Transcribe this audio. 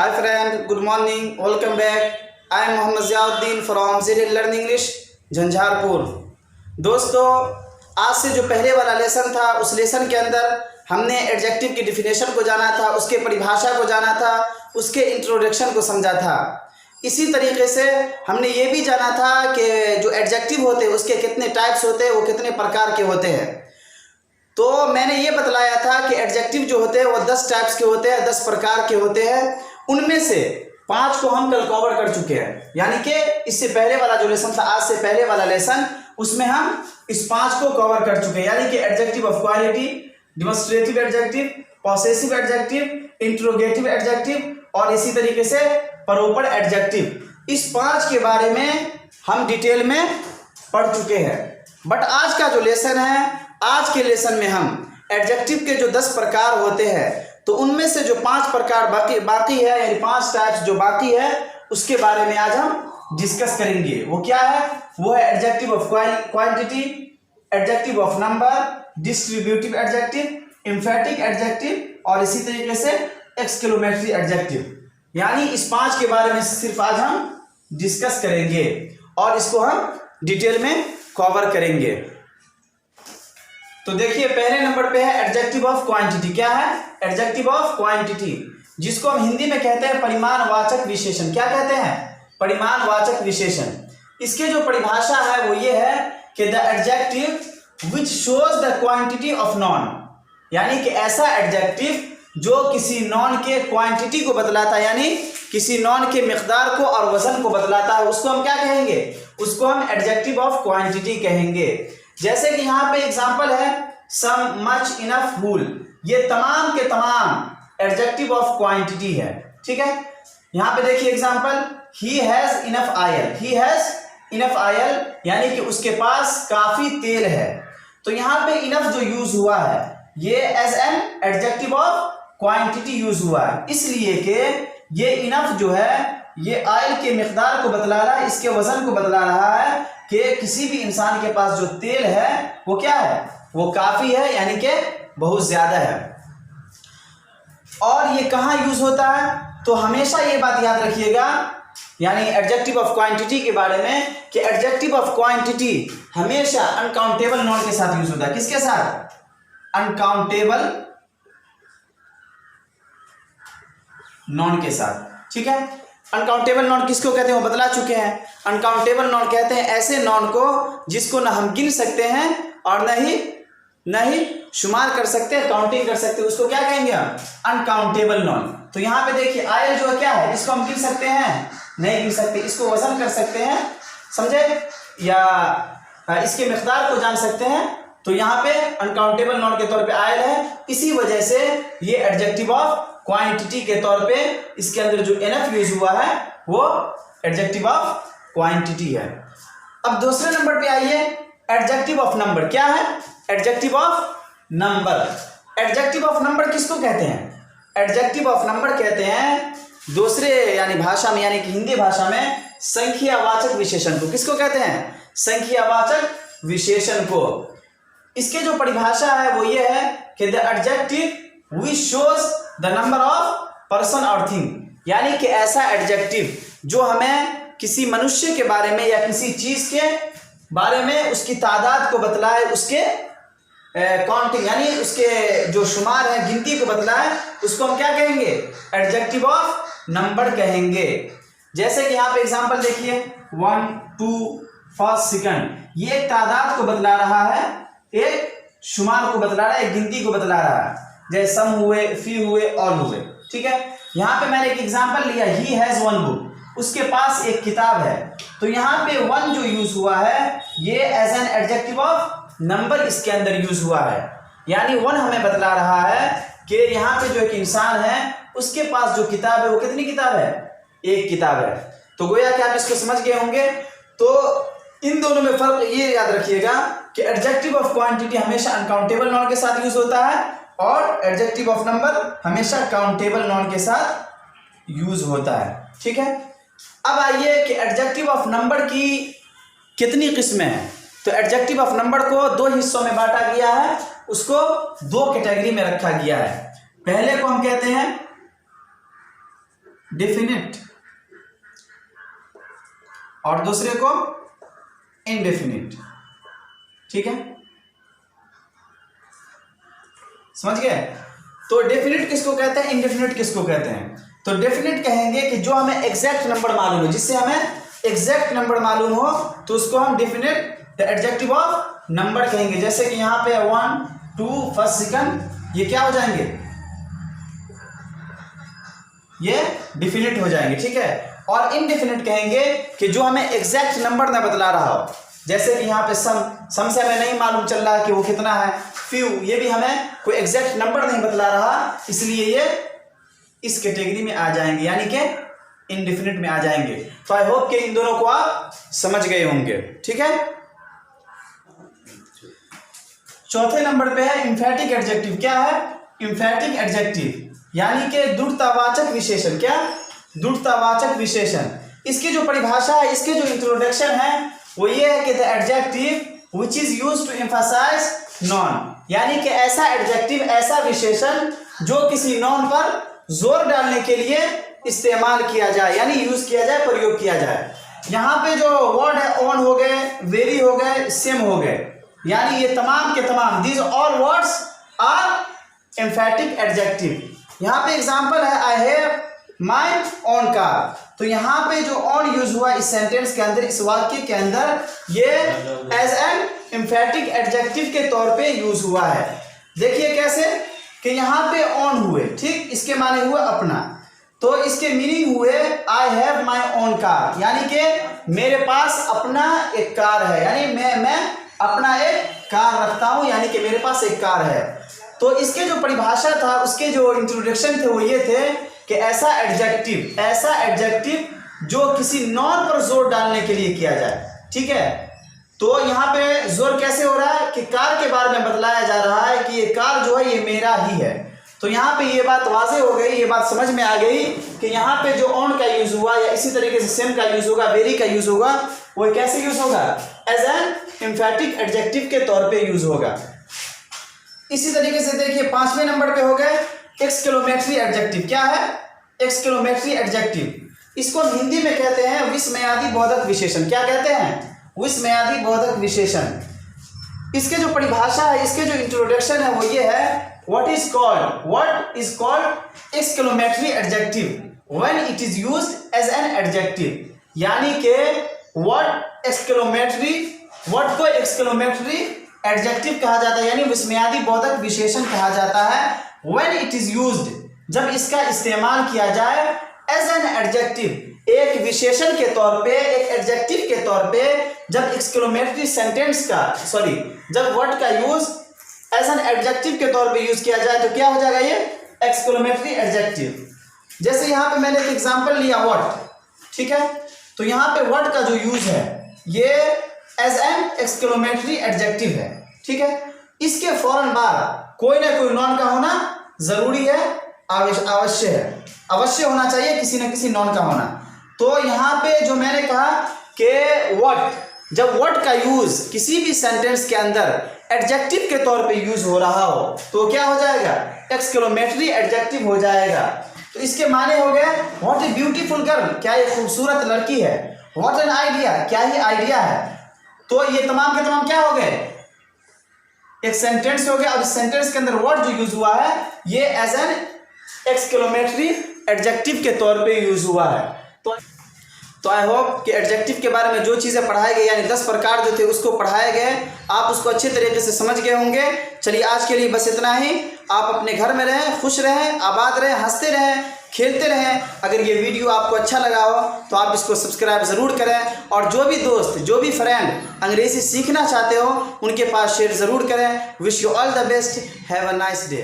Hi friend, good morning, welcome back. I am Mohammad Ziauddin from Ziril Learn English, Jhanjharpur. दोस्तों, आज से जो पहले वाला लेसन था उस लेसन के अंदर हमने एडजेक्टिव की डिफिनेशन को जाना था, उसके परिभाषा को जाना था, उसके इंट्रोडक्शन को समझा था। इसी तरीके से हमने ये भी जाना था कि जो एडजेक्टिव होते हैं उसके कितने टाइप्स होते हैं, वो कितने प्रकार के होते हैं। तो मैंने ये बतलाया था कि एडजेक्टिव जो होते हैं वो 10 टाइप्स के होते हैं, 10 प्रकार के होते हैं। उनमें से 5 को हम कल कवर कर चुके हैं, यानी कि इससे पहले वाला जो लेसन था, आज से पहले वाला लेसन, उसमें हम इस 5 को कवर कर चुके हैं, यानी कि adjective of quality, demonstrative adjective, possessive adjective, interrogative adjective और इसी तरीके से प्रोपर एडजेक्टिव। इस 5 के बारे में हम डिटेल में पढ़ चुके हैं। बट आज का जो लेसन है, आज के लेसन में हम एडजेक्टिव के जो 10 प्रकार होते हैं, तो उनमें से जो 5 प्रकार बाकी है, यानी 5 टाइप्स जो बाकी है, उसके बारे में आज हम डिस्कस करेंगे। वो क्या है? वो है adjective of quantity, adjective of number, distributive adjective, emphatic adjective और इसी तरीके से एक्सक्लेमेटरी एडजेक्टिव। यानी इस 5 के बारे में सिर्फ आज हम डिस्कस करेंगे और इसको हम डिटेल में कवर करेंगे। तो देखिए, पहले नंबर पे है एडजेक्टिव ऑफ क्वांटिटी। क्या है? एडजेक्टिव ऑफ क्वांटिटी, जिसको हम हिंदी में कहते हैं परिमाणवाचक विशेषण। क्या कहते हैं? परिमाणवाचक विशेषण। इसके जो परिभाषा है वो ये है कि the adjective which shows the quantity of non, यानी कि ऐसा एडजेक्टिव जो किसी नॉन के क्वांटिटी को बतलाता है, यानी किसी नॉन के मिकदार को और वजन को बतलाता है, उसको हम क्या कहेंगे? उसको हम एडजेक्टिव ऑफ क्वांटिटी कहेंगे। जैसे कि यहाँ पे एग्जांपल है सम, मच, इनफ, फुल। ये तमाम के तमाम एडजेक्टिव ऑफ क्वांटिटी है। ठीक है, यहाँ पे देखिए example, he has enough oil. He has enough oil यानी कि उसके पास काफी तेल है। तो यहाँ पे इनफ जो यूज हुआ है ये as an adjective of quantity use हुआ है, इसलिए कि ये इनफ जो है ये ऑयल के मिकदार को बतला रहा है, इसके वजन को बतला रहा है कि किसी भी इंसान के पास जो तेल है वो क्या है? वो काफी है, यानी कि बहुत ज्यादा है। और ये कहाँ यूज होता है? तो हमेशा ये बात याद रखिएगा, यानी एडजेक्टिव ऑफ क्वांटिटी के बारे में, कि एडजेक्टिव ऑफ क्वांटिटी हमेशा अनकाउंटेबल नॉन के साथ यूज होता है। किसके साथ? अनकाउंटेबल नॉन के साथ। ठीक है, अनकाउंटेबल नॉन किसको कहते हैं वो बतला चुके हैं। अनकाउंटेबल नॉन कहते हैं ऐसे नॉन को जिसको ना हम गिन सकते हैं और न ही शुमार कर सकते हैं, काउंटिंग कर सकते हैं, उसको क्या कहेंगे हम? Uncountable noun. तो यहाँ पे देखिए आयल जो है क्या है? इसको हम गिन सकते हैं? नहीं गिन सकते। इसको वजन कर सकते हैं, समझे, या इसके मिकदार को जान सकते हैं, तो यहाँ पे अनकाउंटेबल नॉन के तौर पे आयल है। इसी वजह से ये एडजेक्टिव ऑफ क्वांटिटी के तौर पे इसके अंदर जो एनफ यूज हुआ है वो एडजेक्टिव ऑफ क्वांटिटी है। अब दूसरे नंबर पे आइए, एडजेक्टिव ऑफ नंबर। क्या है? Adjective of number. Adjective of number किसको कहते हैं? एडजेक्टिव ऑफ नंबर कहते हैं दूसरे यानी भाषा में, यानी कि हिंदी भाषा में संख्यावाचक विशेषण को। किसको कहते हैं? संख्यावाचक विशेषण को। इसके जो परिभाषा है वो ये है कि the adjective which shows the number of person और थिंग, यानी कि ऐसा एडजेक्टिव जो हमें किसी मनुष्य के बारे में या किसी चीज के बारे में उसकी तादाद को बतलाए, उसके काउंटिंग यानी उसके जो शुमार है, गिनती को बतलाए, उसको हम क्या कहेंगे? एडजेक्टिव ऑफ नंबर कहेंगे। जैसे कि यहाँ पे एग्जांपल देखिए, 1, 2, फर्स्ट, सेकंड। ये एक तादाद को बतला रहा है, एक शुमार को बतला रहा है, एक गिनती को बतला रहा है। जैसे सम हुए, फी हुए, ऑल हुए। ठीक है, यहाँ पे मैंने एक एग्जांपल लिया, ही हैज वन बुक, उसके पास एक किताब है। तो यहाँ पे वन जो यूज हुआ है ये as an adjective of number इसके अंदर यूज हुआ है, यानी वन हमें बतला रहा है कि यहाँ पे जो एक इंसान है उसके पास जो किताब है वो कितनी किताब है? एक किताब है। तो गोया कि आप इसको समझ गए होंगे। तो इन दोनों में फर्क ये याद रखिएगा कि एडजेक्टिव ऑफ क्वांटिटी हमेशा अनकाउंटेबल नॉन के साथ यूज होता है और एडजेक्टिव ऑफ नंबर हमेशा काउंटेबल नॉन के साथ यूज होता है। ठीक है, अब आइए कि एडजेक्टिव ऑफ नंबर की कितनी किस्में हैं। तो एडजेक्टिव ऑफ नंबर को 2 हिस्सों में बांटा गया है, उसको 2 कैटेगरी में रखा गया है। पहले को हम कहते हैं डेफिनेट और दूसरे को इनडेफिनिट। ठीक है, समझ गए? तो डेफिनेट किसको कहते हैं, इनडेफिनिट किसको कहते हैं? तो डेफिनेट कहेंगे कि जो हमें एग्जैक्ट नंबर मालूम हो, जिससे हमें एग्जैक्ट नंबर मालूम हो तो उसको हम definite the adjective of number कहेंगे। जैसे कि यहाँ पे 1 2 फर्स्ट सेकंड, ये क्या हो जाएंगे, ये डेफिनेट हो जाएंगे। ठीक है, और इनडेफिनिट कहेंगे कि जो हमें एग्जैक्ट नंबर ना बतला रहा हो। जैसे कि यहाँ पे सम से हमें नहीं मालूम चल रहा है कि वो कितना है, फ्यू, ये भी हमें कोई एग्जैक्ट नंबर नहीं बतला रहा, इसलिए ये इस कैटेगरी में आ जाएंगे, यानी कि इनडेफिनिट में आ जाएंगे। तो आई होप कि इन दोनों को आप समझ गए होंगे। ठीक है, चौथे नंबर पे है इंफैटिक एडजेक्टिव। क्या है इंफैटिक एडजेक्टिव? यानी कि दृढ़तावाचक विशेषण। क्या? दृढ़तावाचक विशेषण। इसकी जो परिभाषा है, इसके जो इंट्रोडक्शन है वो ये है कि the adjective which is used to emphasise noun, यानी कि ऐसा एडजेक्टिव, ऐसा विशेषण जो किसी नॉन पर जोर डालने के लिए इस्तेमाल किया जाए, यानी यूज किया जाए, प्रयोग किया जाए। यहाँ पे जो वर्ड है ऑन हो गए, वेरी हो गए, सेम हो गए, यानी ये तमाम के तमाम, these all words are emphatic adjective. यहाँ पे एग्जांपल है I have my own car. तो यहाँ पे जो ऑन यूज हुआ इस सेंटेंस के अंदर, इस वाक्य के अंदर, ये एज एन एम्फैटिक एडजेक्टिव के तौर पे यूज हुआ है। देखिए कैसे कि यहाँ पे ऑन हुए, ठीक, इसके माने हुए अपना, तो इसके मीनिंग हुए आई हैव माय ओन कार, यानी कि मेरे पास अपना एक कार है, यानी मैं अपना एक कार रखता हूं, यानी कि मेरे पास एक कार है। तो इसके जो परिभाषा था, उसके जो इंट्रोडक्शन थे वो ये थे कि ऐसा एडजेक्टिव जो किसी नॉन पर जोर डालने के लिए किया जाए। ठीक है, तो यहाँ पे जोर कैसे हो रहा है कि कार के बारे में बतलाया जा रहा है कि ये कार जो है ये मेरा ही है। तो यहाँ पे ये बात वाज़ेह हो गई, ये बात समझ में आ गई कि यहाँ पे जो ऑन का यूज हुआ या इसी तरीके से सेम का यूज होगा, वेरी का यूज होगा, वो कैसे यूज होगा, एज एन एम्फैटिक एडजेक्टिव के तौर पे यूज होगा। इसी तरीके से देखिए 5वें नंबर पे हो गए एक्सक्लेमेटरी एडजेक्टिव। क्या है एक्सक्लेमेटरी एडजेक्टिव? इसको हम हिंदी में कहते हैं विस्मयादि बोधक विशेषण। क्या कहते हैं? विस्मयादि बोधक विशेषण। इसके जो परिभाषा है, इसके जो इंट्रोडक्शन है वो ये है, what is called exclamatory adjective when it is used as an adjective, यानी कि what को exclamatory adjective कहा जाता है, यानी विस्मयादि बोधक विशेषण कहा जाता है when it is used, जब इसका इस्तेमाल किया जाए as an adjective, एक विशेषण के तौर पे, एक एडजेक्टिव के तौर पे, जब एक्सक्लेमेटरी सेंटेंस का जब वर्ड का यूज एज एन एडजेक्टिव के तौर पे यूज किया जाए तो क्या हो जाएगा, ये एक्सक्लेमेटरी एडजेक्टिव। जैसे यहाँ पे मैंने एक एग्जांपल लिया व्हाट, ठीक है, तो यहाँ पे व्हाट का जो यूज है ये एज एन एक्सक्लेमेटरी एडजेक्टिव है। ठीक है, इसके फौरन बाद कोई ना कोई नॉन का होना जरूरी है, अवश्य है, अवश्य होना चाहिए किसी न किसी नॉन का होना। तो यहाँ पे जो मैंने कहा कि व्हाट, जब व्हाट का यूज किसी भी सेंटेंस के अंदर एडजेक्टिव के तौर पे यूज हो रहा हो तो क्या हो जाएगा, एक्सक्लेमेटरी एडजेक्टिव हो जाएगा। तो इसके माने हो गए व्हाट ए ब्यूटीफुल गर्ल, क्या ये खूबसूरत लड़की है, व्हाट एन आइडिया, क्या ही आइडिया है। तो ये तमाम के तमाम क्या हो गए, एक सेंटेंस हो गया, और इस सेंटेंस के अंदर वर्ड जो यूज हुआ है ये एज एन एक्सक्लेमेटरी एडजेक्टिव के तौर पे यूज हुआ है। तो आई होप कि एडजेक्टिव के बारे में जो चीज़ें पढ़ाए गए, यानी 10 प्रकार जो थे उसको पढ़ाए गए, आप उसको अच्छे तरीके से समझ गए होंगे। चलिए आज के लिए बस इतना ही। आप अपने घर में रहें, खुश रहें, आबाद रहें, हंसते रहें, खेलते रहें। अगर ये वीडियो आपको अच्छा लगा हो तो आप इसको सब्सक्राइब ज़रूर करें, और जो भी दोस्त, जो भी फ्रेंड अंग्रेज़ी सीखना चाहते हो उनके पास शेयर ज़रूर करें। Wish you all the best, have a nice day.